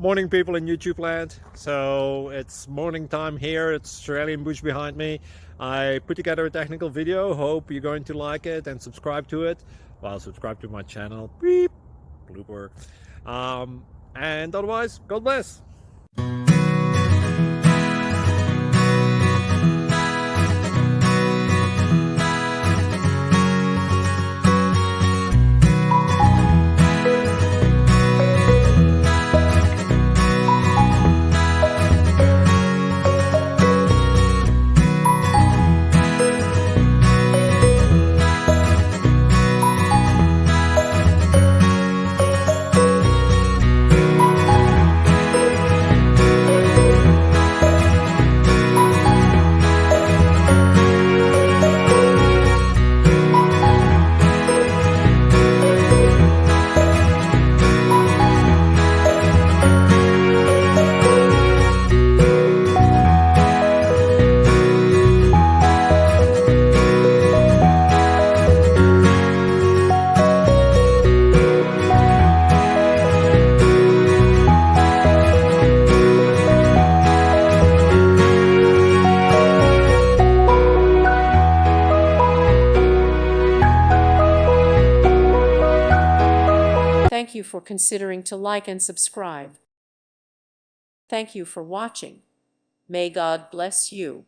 Morning, people in YouTube land. So it's morning time here. It's Australian bush behind me. I put together a technical video. Hope you're going to like it and subscribe to it. Well, subscribe to my channel. Beep. Blooper. And otherwise, God bless. Thank you for considering to like and subscribe. Thank you for watching. May God bless you.